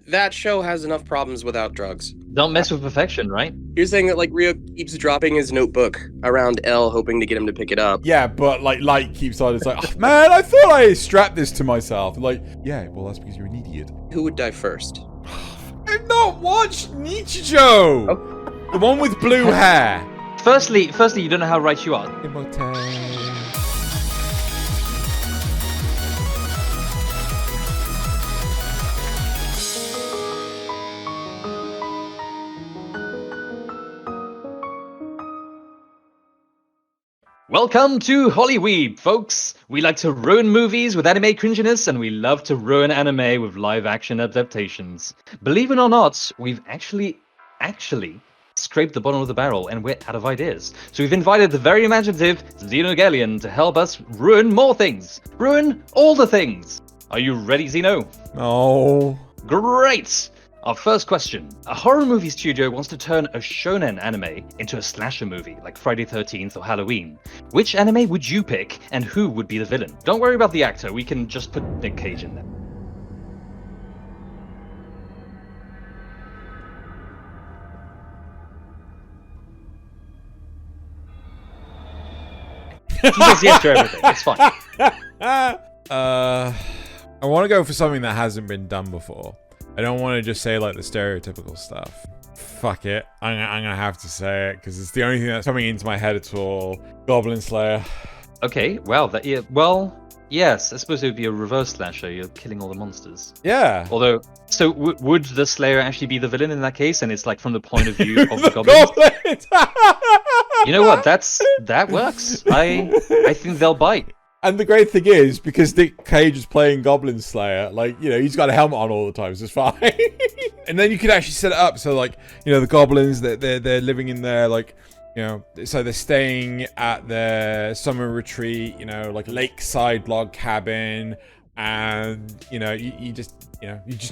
That show has enough problems without drugs. Don't mess with perfection, right? You're saying that, like, Rio keeps dropping his notebook around L, hoping to get him to pick it up. Yeah, but like Light keeps on. It's like, oh, man, I thought I strapped this to myself. Like, yeah, well, that's because you're an idiot. Who would die first? I've not watched Nichijou. Oh. The one with blue hair. Firstly, you don't know how right you are. Welcome to Hollyweeb, folks! We like to ruin movies with anime cringiness, and we love to ruin anime with live-action adaptations. Believe it or not, we've actually scraped the bottom of the barrel, and we're out of ideas. So we've invited the very imaginative Xenogelion to help us ruin more things! Ruin all the things! Are you ready, Xeno? No. Great! Our first question. A horror movie studio wants to turn a shonen anime into a slasher movie, like Friday the 13th or Halloween. Which anime would you pick, and who would be the villain? Don't worry about the actor, we can just put Nick Cage in there. He says yes to everything, it's fine. I want to go for something that hasn't been done before. I don't want to just say like the stereotypical stuff. Fuck it. I'm gonna have to say it because it's the only thing that's coming into my head at all. Goblin Slayer. Okay, well, yes, I suppose it would be a reverse slasher. You're killing all the monsters. Yeah. Although, so would the Slayer actually be the villain in that case? And it's like from the point of view of the goblins. You know what? That works. I think they'll bite. And the great thing is, because Nick Cage is playing Goblin Slayer, like, you know, he's got a helmet on all the time, so it's fine. And then you can actually set it up so, like, you know, the goblins, they're living in their, like, you know, so they're staying at their summer retreat, you know, like lakeside log cabin, and, you know, you just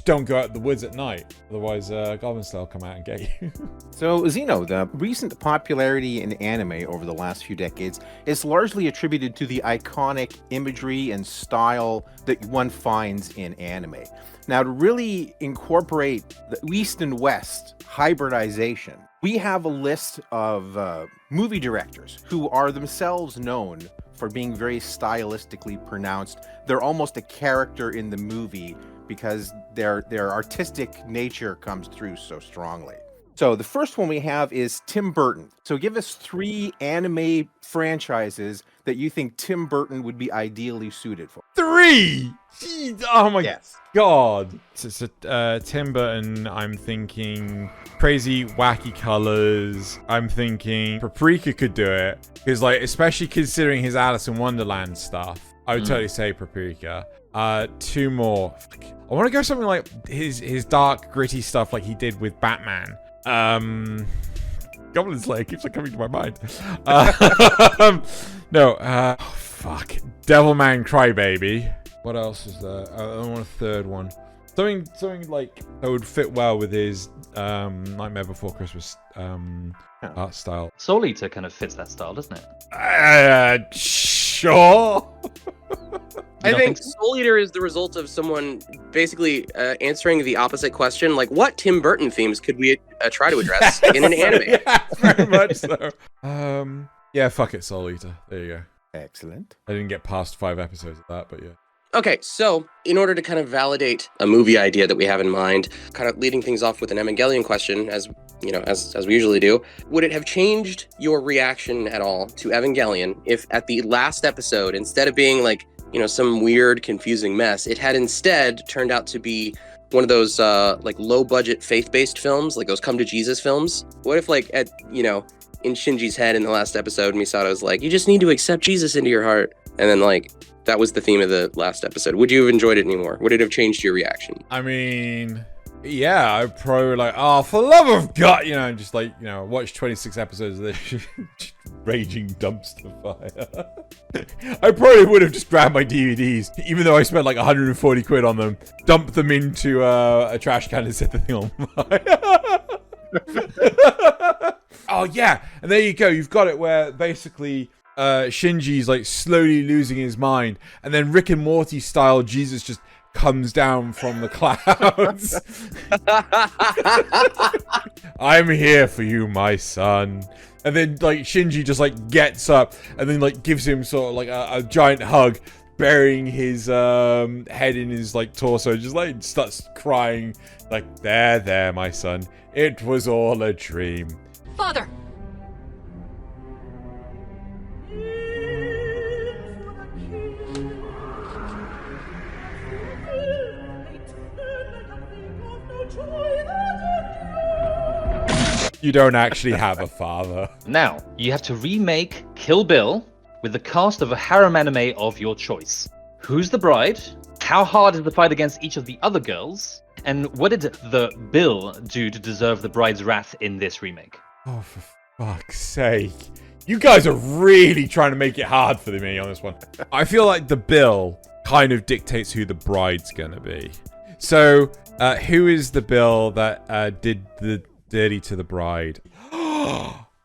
don't go out the woods at night. Otherwise, Goblin Slayer will come out and get you. So, Xeno, the recent popularity in anime over the last few decades is largely attributed to the iconic imagery and style that one finds in anime. Now, to really incorporate the East and West hybridization, we have a list of movie directors who are themselves known for being very stylistically pronounced. They're almost a character in the movie because their artistic nature comes through so strongly. So the first one we have is Tim Burton. So give us 3 anime franchises that you think Tim Burton would be ideally suited for. 3! Jeez, oh my Yes. god. So, Tim Burton, I'm thinking crazy, wacky colors. I'm thinking Paprika could do it. Because, like, especially considering his Alice in Wonderland stuff, I would totally say Paprika. 2 more. I want to go something like his dark, gritty stuff like he did with Batman. Goblin Slayer keeps on coming to my mind. Fuck. Devilman Crybaby. What else is there? I want a 3rd one. Something like that would fit well with his Nightmare Before Christmas art style. Soul Eater kind of fits that style, doesn't it? Sure. I think Soul Eater is the result of someone basically answering the opposite question, like, what Tim Burton themes could we try to address in an anime? Yeah, very much so. Yeah, fuck it, Soul Eater. There you go. Excellent. I didn't get past 5 episodes of that, but yeah. Okay, so in order to kind of validate a movie idea that we have in mind, kind of leading things off with an Evangelion question, as you know, as we usually do, would it have changed your reaction at all to Evangelion if at the last episode, instead of being like, you know, some weird, confusing mess, it had instead turned out to be one of those like low-budget faith-based films, like those come to Jesus films? What if, like, at, you know, in Shinji's head in the last episode, Misato was like, you just need to accept Jesus into your heart, and then, like, that was the theme of the last episode. Would you have enjoyed it anymore? Would it have changed your reaction? I mean, yeah, I'd probably like, oh, for the love of God, you know, just like, you know, watch 26 episodes of this raging dumpster fire. I probably would have just grabbed my DVDs, even though I spent like 140 quid on them, dumped them into a trash can and set the thing on fire. Oh, yeah, and there you go. You've got it where basically Shinji's like slowly losing his mind, and then Rick and Morty style Jesus just comes down from the clouds. I'm here for you, my son. And then like Shinji just like gets up and then like gives him sort of like a giant hug, burying his head in his like torso, just like starts crying like, there, my son. It was all a dream. Father! You don't actually have a father. Now, you have to remake Kill Bill with the cast of a harem anime of your choice. Who's the bride? How hard is the fight against each of the other girls? And what did the Bill do to deserve the bride's wrath in this remake? Oh, for fuck's sake. You guys are really trying to make it hard for me on this one. I feel like the Bill kind of dictates who the bride's gonna be. So, who is the Bill that did the dirty to the bride?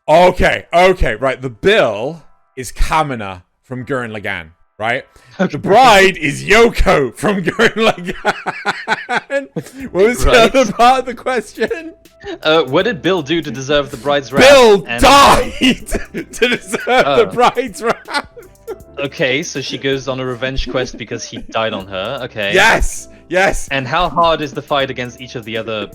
Okay, right. The Bill is Kamina from Gurren Lagann, right? The bride is Yoko from Gurren Lagann. What was the other part of the question? What did Bill do to deserve the bride's wrath? Bill died to deserve the bride's wrath. Okay, so she goes on a revenge quest because he died on her. Okay. Yes. And how hard is the fight against each of the other...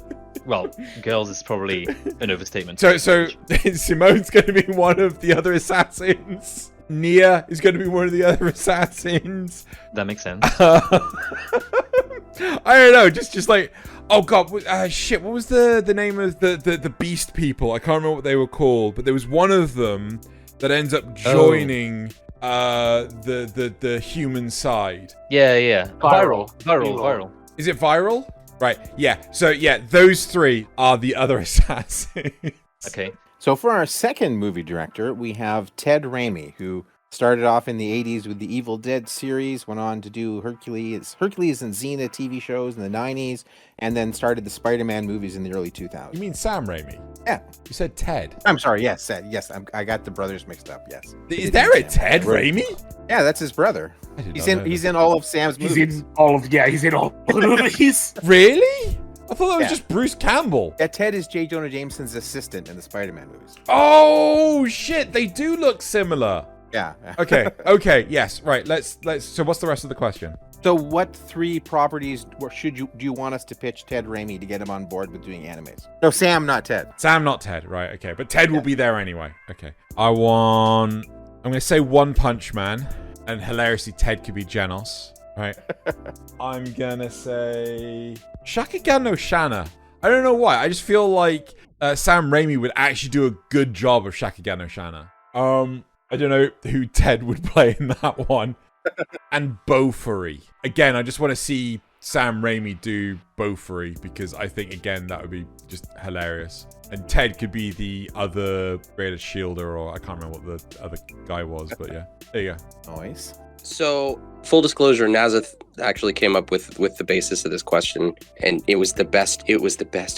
Well, girls is probably an overstatement. So Simone's going to be one of the other assassins. Nia is going to be one of the other assassins. That makes sense. I don't know, just like, oh god, shit, what was the name of the beast people? I can't remember what they were called, but there was one of them that ends up joining the human side. Yeah. Viral. Is it viral? Right, yeah. So, yeah, those three are the other assassins. Okay. So for our second movie director, we have Ted Raimi, who started off in the 80s with the Evil Dead series, went on to do Hercules and Xena TV shows in the 90s, and then started the Spider-Man movies in the early 2000s. You mean Sam Raimi? Yeah. You said Ted. I'm sorry, yes, Ted. Yes, I got the brothers mixed up, yes. Is there a Ted Raimi? Yeah, that's his brother. He's in all of Sam's movies. He's in all of movies. Really? I thought that was just Bruce Campbell. Yeah, Ted is J. Jonah Jameson's assistant in the Spider-Man movies. Oh shit, they do look similar. Yeah. Okay, yes, right. Let's so what's the rest of the question? So what three properties do you want us to pitch Ted Raimi to get him on board with doing animes? No, Sam, not Ted. Sam, not Ted, right, okay. But Ted will be there anyway. Okay. I'm gonna say One Punch Man, and hilariously Ted could be Genos. Right. I'm gonna say Shakugan no Shana. I don't know why. I just feel like Sam Raimi would actually do a good job of Shakugan no Shana. I don't know who Ted would play in that one. And Bofuri. Again, I just want to see Sam Raimi do Bofuri because I think, again, that would be just hilarious. And Ted could be the other greater shielder, or I can't remember what the other guy was, but yeah. There you go. Nice. So, full disclosure, Nazeth actually came up with the basis of this question, and it was the best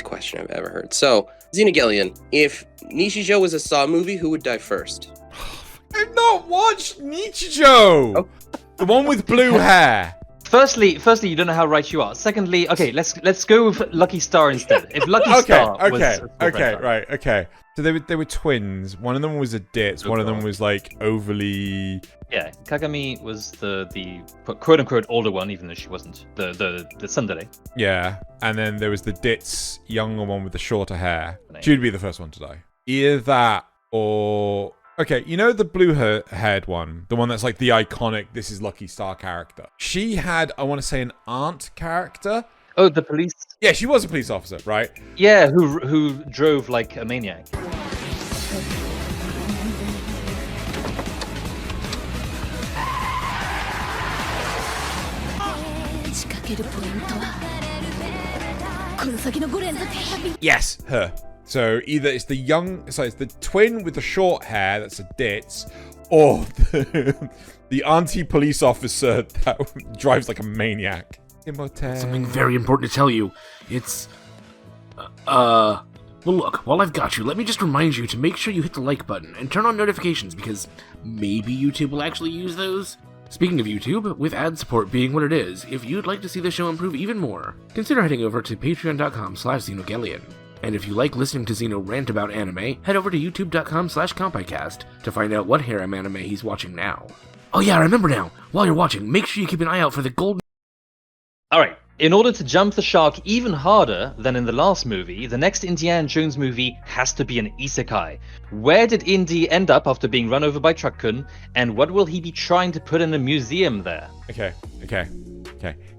question I've ever heard. So, Xenogelion, if Nichijou was a Saw movie, who would die first? I've not watched Nichijou! Oh. The one with blue hair. Firstly, you don't know how right you are. Secondly, okay, let's go with Lucky Star instead. If Lucky Star was okay. So they were twins. One of them was a ditz. One of them was like overly. Yeah, Kagami was the quote unquote older one, even though she wasn't the tsundere. Yeah, and then there was the ditz younger one with the shorter hair. She would be the first one to die. Either that or. Okay, you know the blue-haired one? The one that's like the iconic This Is Lucky Star character. She had, I want to say, an aunt character. Oh, the police? Yeah, she was a police officer, right? Yeah, who drove like a maniac. Yes, her. So either it's it's the twin with the short hair that's a ditz, or the auntie police officer that drives like a maniac. Something very important to tell you. It's well, look, while I've got you, let me just remind you to make sure you hit the like button and turn on notifications because maybe YouTube will actually use those. Speaking of YouTube, with ad support being what it is, if you'd like to see the show improve even more, consider heading over to patreon.com/Xenogelion. And if you like listening to Xeno rant about anime, head over to youtube.com/Compicast to find out what harem anime he's watching now. Oh yeah, I remember now. While you're watching, make sure you keep an eye out for the golden... Alright, in order to jump the shark even harder than in the last movie, the next Indiana Jones movie has to be an isekai. Where did Indy end up after being run over by Truck-kun, and what will he be trying to put in a museum there? Okay.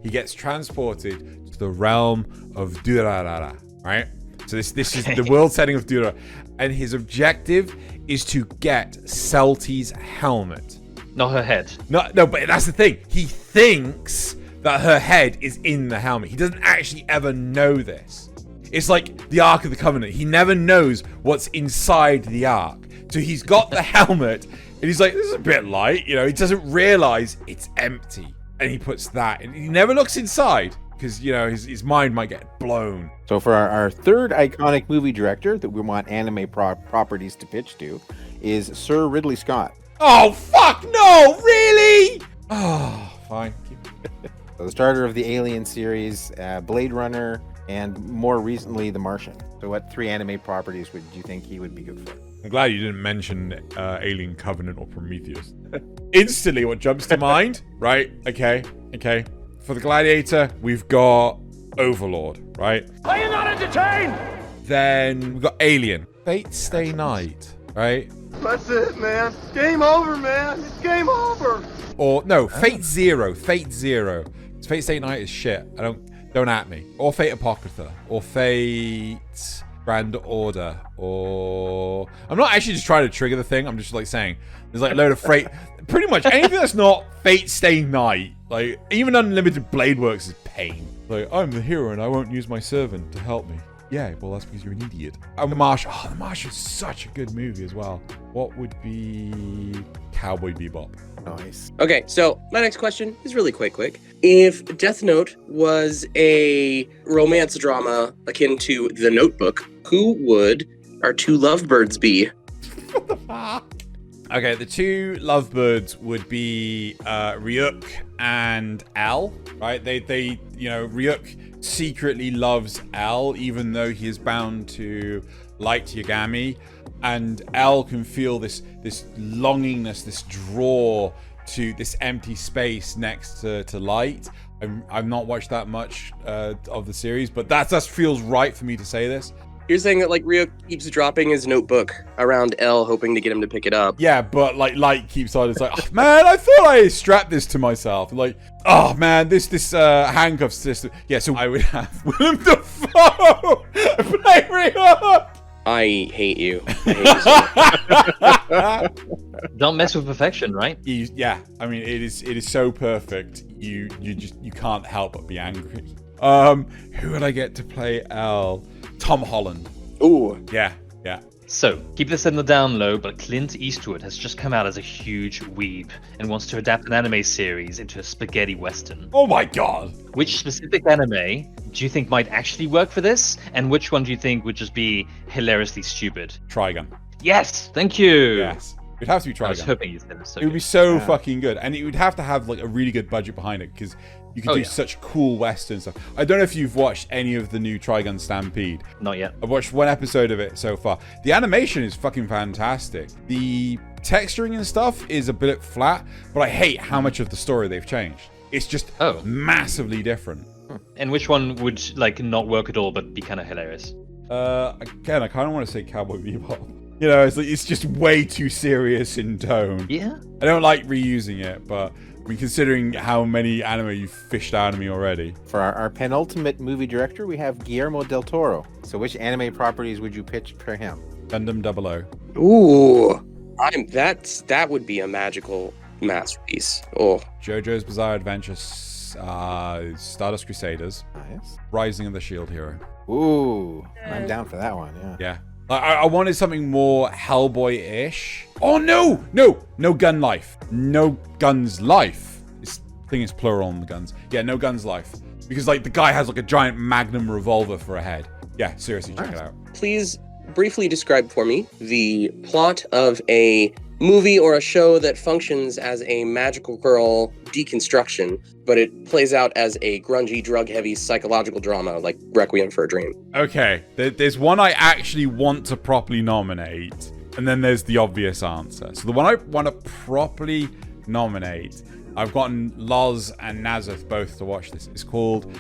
He gets transported to the realm of Durarara, right? So this is the world setting of Dura, and his objective is to get Celti's helmet. Not her head. No, but that's the thing. He thinks that her head is in the helmet. He doesn't actually ever know this. It's like the Ark of the Covenant. He never knows what's inside the Ark. So he's got the helmet, and he's like, this is a bit light. You know, he doesn't realize it's empty. And he puts that, and he never looks inside, because, you know, his mind might get blown. So for our third iconic movie director that we want anime properties to pitch to is Sir Ridley Scott. Oh, fuck no! Really? Oh, fine. So the starter of the Alien series, Blade Runner, and more recently, The Martian. So what 3 anime properties would you think he would be good for? I'm glad you didn't mention Alien Covenant or Prometheus. Instantly, what jumps to mind, right? Okay. For the Gladiator, we've got Overlord, right? Are you not entertained? Then we've got Alien. Fate Stay Night, right? That's it, man. Game over, man. It's game over. Or, no, Fate Zero. Fate Stay Night is shit. Don't at me. Or Fate Apocrypha. Or Fate Grand Order. Or... I'm not actually just trying to trigger the thing. I'm just, like, saying there's, like, a load of Fate... Pretty much anything that's not Fate Stay Night. Like, even Unlimited Blade Works is pain. Like, I'm the hero and I won't use my servant to help me. Yeah, well, that's because you're an idiot. And The Martian. Oh, The Martian is such a good movie as well. What would be Cowboy Bebop? Nice. Okay, so my next question is really quick. If Death Note was a romance drama akin to The Notebook, who would our 2 lovebirds be? Okay, the 2 lovebirds would be Ryuk and L, right? They you know, Ryuk secretly loves L, even though he is bound to Light Yagami, and L can feel this longingness, this draw to this empty space next to Light. I've not watched that much of the series, but that just feels right for me to say this. You're saying that, like, Ryuk keeps dropping his notebook around L, hoping to get him to pick it up. Yeah, but, like, Light keeps on. It's like, oh, man, I thought I strapped this to myself. Like, oh, man, this handcuff system. Yeah, so I would have Willem Dafoe play Ryuk. I hate you. I hate you so much. Don't mess with perfection, right? Yeah, I mean, it is so perfect. You can't help but be angry. Who would I get to play L? Tom Holland. Ooh. Yeah. So, keep this in the down low, but Clint Eastwood has just come out as a huge weeb and wants to adapt an anime series into a spaghetti western. Oh my god. Which specific anime do you think might actually work for this? And which one do you think would just be hilariously stupid? Trigun. Yes! Thank you! Yes. It'd have to be Trigun. I was hoping you said it. It would be so fucking good. And it would have to have, like, a really good budget behind it, because you could do such cool western stuff. I don't know if you've watched any of the new Trigun Stampede. Not yet. I've watched 1 episode of it so far. The animation is fucking fantastic. The texturing and stuff is a bit flat, but I hate how much of the story they've changed. It's just massively different. And which one would, like, not work at all but be kind of hilarious? Again, I kind of want to say Cowboy Bebop. You know, it's just way too serious in tone. Yeah. I don't like reusing it, but I mean, considering how many anime you've fished out of me already. For our penultimate movie director, we have Guillermo del Toro. So which anime properties would you pitch for him? Gundam 00. Ooh. That would be a magical masterpiece. Oh. JoJo's Bizarre Adventure, Stardust Crusaders. Nice. Rising of the Shield Hero. Ooh, I'm down for that one, yeah. Yeah. I wanted something more Hellboy-ish. Oh, no gun life. No guns life. This thing is plural on the guns. Yeah, no guns life. Because, like, the guy has, like, a giant magnum revolver for a head. Yeah, seriously, check it out. Please briefly describe for me the plot of a movie or a show that functions as a magical girl deconstruction, but it plays out as a grungy, drug-heavy psychological drama like Requiem for a Dream. Okay, there's one I actually want to properly nominate, and then there's the obvious answer. So the one I want to properly nominate, I've gotten Loz and Nazeth both to watch this. It's called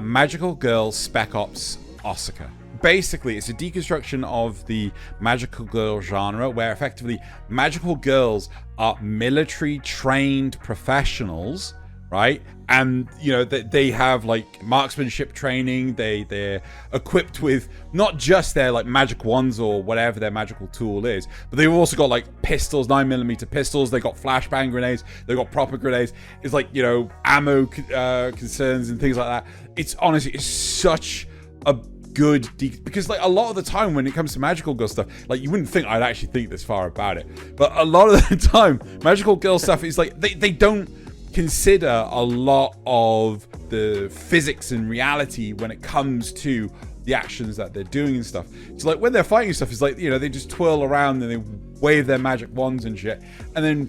Magical Girl Spec Ops Asuka. Basically, it's a deconstruction of the magical girl genre, where effectively magical girls are military-trained professionals, right? And, you know, they have, like, marksmanship training. They're equipped with not just their, like, magic wands or whatever their magical tool is, but they've also got, like, pistols, 9mm pistols. They got flashbang grenades. They got proper grenades. It's like, you know, ammo concerns and things like that. It's honestly, it's such a good because like a lot of the time when it comes to magical girl stuff, like you wouldn't think I'd actually think this far about it, but a lot of the time magical girl stuff is like they don't consider a lot of the physics and reality when it comes to the actions that they're doing and stuff. So like when they're fighting stuff, it's like, you know, they just twirl around and they wave their magic wands and shit, and then,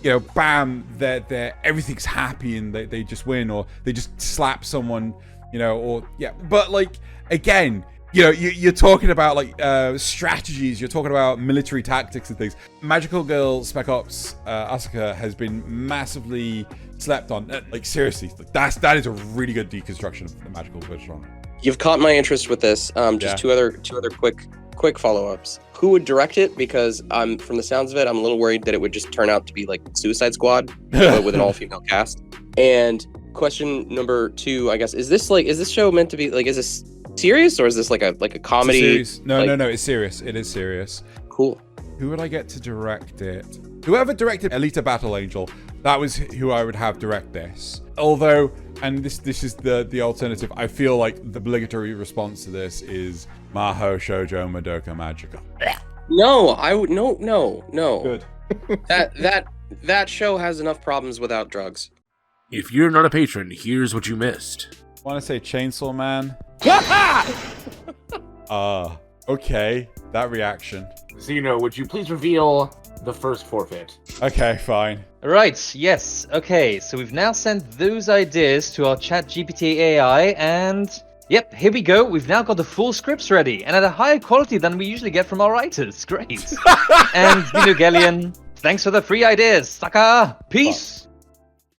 you know, bam, they're everything's happy and they just win, or they just slap someone, you know, or yeah. But like, again, you know, you're talking about like strategies, you're talking about military tactics and things. Magical Girl Spec Ops Asuka has been massively slept on. Like seriously, like, that is a really good deconstruction of the magical girl genre. You've caught my interest with this. Just two other quick follow-ups. Who would direct it? Because from the sounds of it, I'm a little worried that it would just turn out to be like Suicide Squad, but with an all-female cast. And question number 2, I guess, is this show meant to be like, is this serious or is this like a comedy? No, it's serious. It is serious. Cool. Who would I get to direct it? Whoever directed Alita Battle Angel, that was who I would have direct this. Although, and this is the alternative, I feel like the obligatory response to this is Maho Shoujo Madoka Magica. No, I would no. Good. that show has enough problems without drugs. If you're not a patron, here's what you missed. Want to say Chainsaw Man? Okay, that reaction. Xeno, would you please reveal the first forfeit? Okay, fine. Right, yes. Okay, so we've now sent those ideas to our ChatGPT AI, and yep, here we go. We've now got the full scripts ready, and at a higher quality than we usually get from our writers. Great. And Xenogelion, thanks for the free ideas, sucker. Peace.